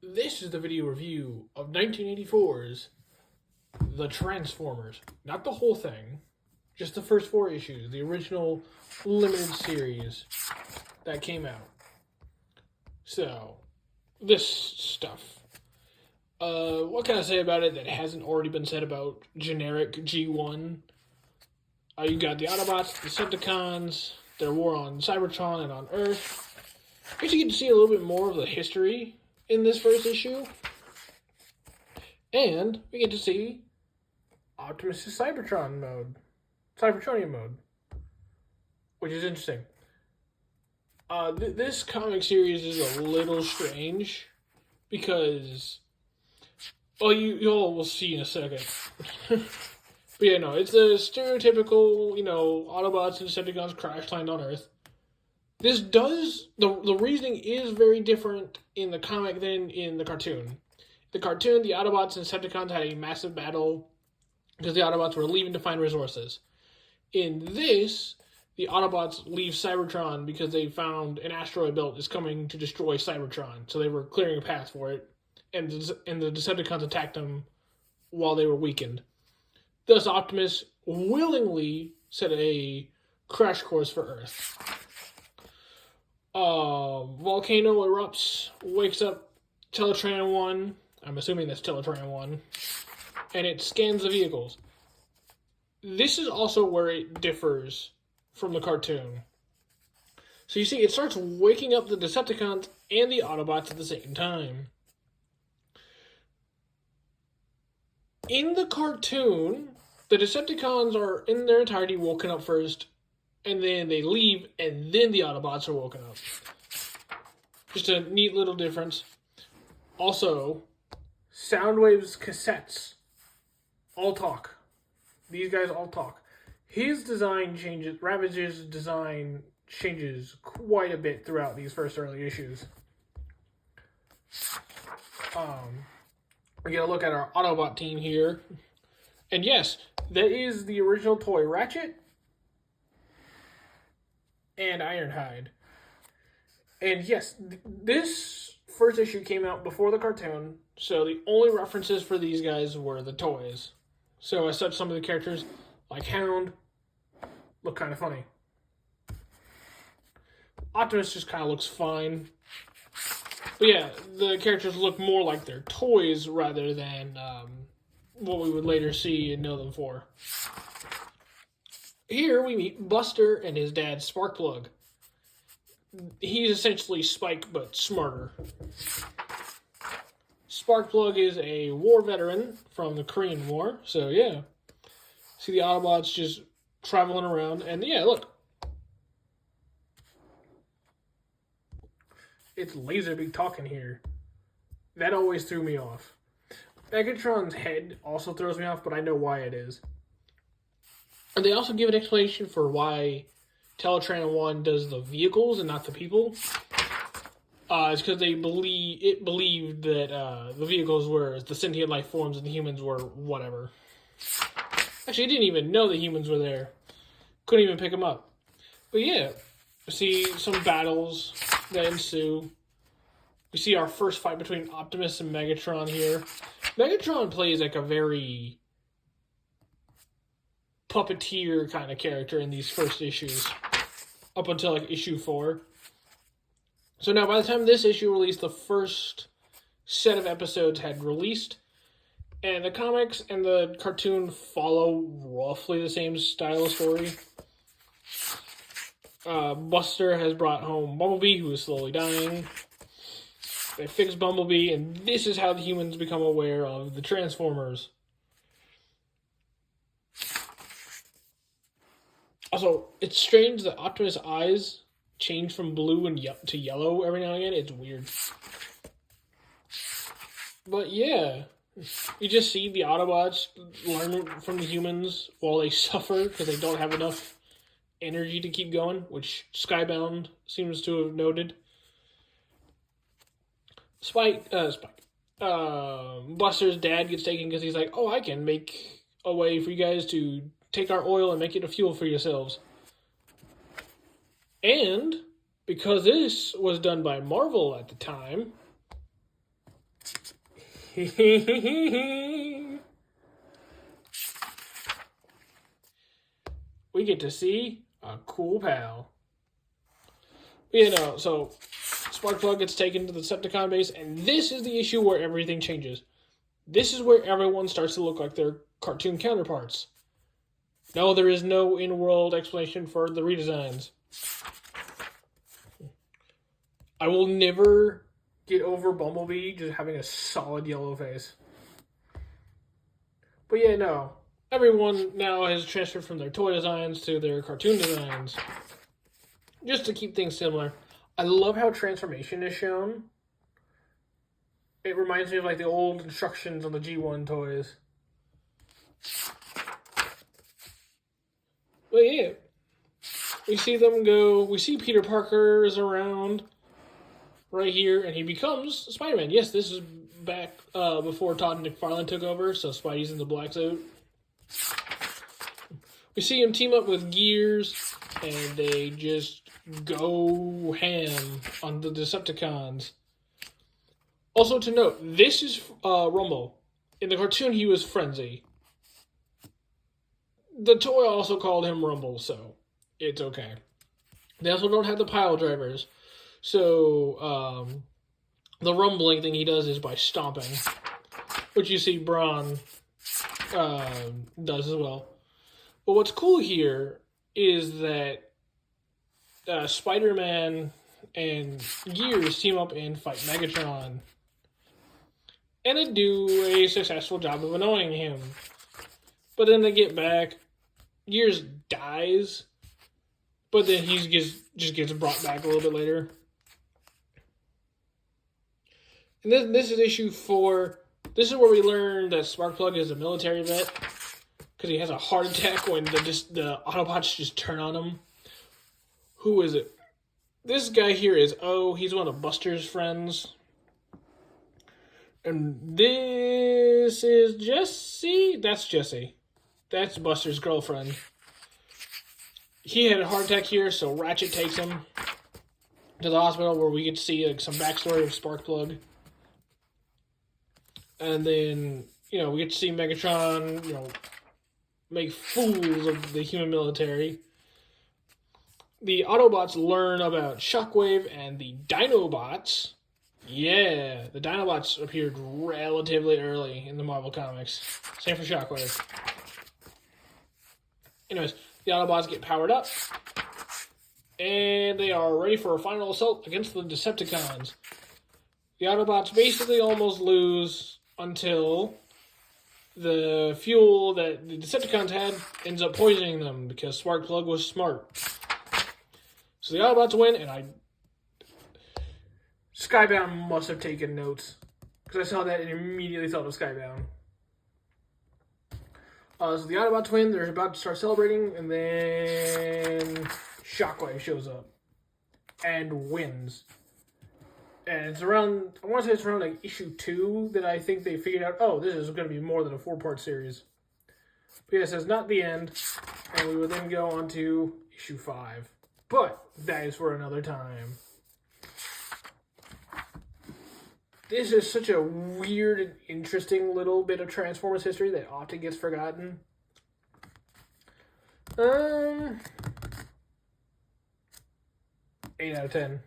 This is the video review of 1984's The Transformers. Not the whole thing, just the first 4 issues, the original limited series that came out. So, this stuff. What can I say about it that hasn't already been said about generic G1? You got the Autobots, the Decepticons, their war on Cybertron and on Earth. I guess you get to see a little bit more of the history in this first issue. And we get to see Optimus' Cybertronian mode, which is interesting. This comic series is a little strange because, well, you all will see in a second. But yeah, no, it's a stereotypical, Autobots and Decepticons crash land on Earth. This does, the reasoning is very different in the comic than in the cartoon. The cartoon, the Autobots and Decepticons had a massive battle because the Autobots were leaving to find resources. In this, the Autobots leave Cybertron because they found an asteroid belt is coming to destroy Cybertron. So they were clearing a path for it, and the Decepticons attacked them while they were weakened. Thus, Optimus willingly set a crash course for Earth. Volcano erupts, wakes up Teletran 1. I'm assuming that's Teletran 1. And it scans the vehicles. This is also where it differs from the cartoon. So you see, it starts waking up the Decepticons and the Autobots at the same time. In the cartoon, the Decepticons are in their entirety woken up first, and then they leave, and then the Autobots are woken up. Just a neat little difference. Also, Soundwave's cassettes all talk. These guys all talk. His design changes, Ravage's design changes quite a bit throughout these first early issues. We get a look at our Autobot team here. And yes, that is the original toy Ratchet and Ironhide. And yes, this first issue came out before the cartoon, so the only references for these guys were the toys. So as such, some of the characters, like Hound, look kind of funny. Optimus just kind of looks fine. But yeah, the characters look more like their toys rather than what we would later see and know them for. Here we meet Buster and his dad, Sparkplug. He's essentially Spike, but smarter. Sparkplug is a war veteran from the Korean War, so yeah. See the Autobots just traveling around, and yeah, look. It's Laserbeak talking here. That always threw me off. Megatron's head also throws me off, but I know why it is. And they also give an explanation for why Teletran 1 does the vehicles and not the people. It's because they believed that the vehicles were the sentient life forms and the humans were whatever. Actually, I didn't even know the humans were there. Couldn't even pick them up. But yeah, we see some battles that ensue. We see our first fight between Optimus and Megatron here. Megatron plays like a very puppeteer kind of character in these first issues, up until like issue 4. So now by the time this issue released, the first set of episodes had released, and the comics and the cartoon follow roughly the same style of story. Buster has brought home Bumblebee, who is slowly dying. They fix Bumblebee, and this is how the humans become aware of the Transformers. Also, it's strange that Optimus' eyes change from blue to yellow every now and again. It's weird. But yeah, you just see the Autobots learn from the humans while they suffer because they don't have enough energy to keep going, which Skybound seems to have noted. Buster's dad gets taken because he's like, oh, I can make a way for you guys to take our oil and make it a fuel for yourselves. And because this was done by Marvel at the time, We get to see a cool pal. You know, so Sparkplug gets taken to the Decepticon base, and this is the issue where everything changes. This is where everyone starts to look like their cartoon counterparts. No, there is no in-world explanation for the redesigns. I will never get over Bumblebee just having a solid yellow face. But yeah, no. Everyone now has transferred from their toy designs to their cartoon designs. Just to keep things similar. I love how transformation is shown. It reminds me of like the old instructions on the G1 toys. But yeah. We see them go. We see Peter Parker is around right here, and he becomes Spider-Man. Yes, this is back before Todd McFarlane took over, so Spidey's in the black suit. We see him team up with Gears, and they just go ham on the Decepticons. Also to note, this is Rumble. In the cartoon, he was Frenzy. The toy also called him Rumble, so it's okay. They also don't have the pile drivers. So, the rumbling thing he does is by stomping, which you see Braun does as well. But what's cool here is that Spider-Man and Gears team up and fight Megatron. And they do a successful job of annoying him. But then they get back. Gears dies. But then he just gets brought back a little bit later. And this is issue 4. This is where we learn that Sparkplug is a military vet. Because he has a heart attack when the Autobots just turn on him. Who is it? This guy here is O. He's one of Buster's friends. And this is Jessie. That's Jessie. That's Buster's girlfriend. He had a heart attack here, so Ratchet takes him to the hospital where we get to see like some backstory of Sparkplug. And then, you know, we get to see Megatron, you know, make fools of the human military. The Autobots learn about Shockwave and the Dinobots. Yeah, the Dinobots appeared relatively early in the Marvel Comics. Same for Shockwave. Anyways, the Autobots get powered up. And they are ready for a final assault against the Decepticons. The Autobots basically almost lose until the fuel that the Decepticons had ends up poisoning them because Sparkplug was smart. So the Autobots win, and Skybound must have taken notes because I saw that and immediately thought of Skybound. So the Autobots win, they're about to start celebrating, and then Shockwave shows up and wins. And it's around, I want to say it's around like issue 2 that I think they figured out, oh, this is going to be more than a 4-part series. But yeah, it says not the end, and we would then go on to issue 5. But that is for another time. This is such a weird and interesting little bit of Transformers history that often gets forgotten. 8 out of 10.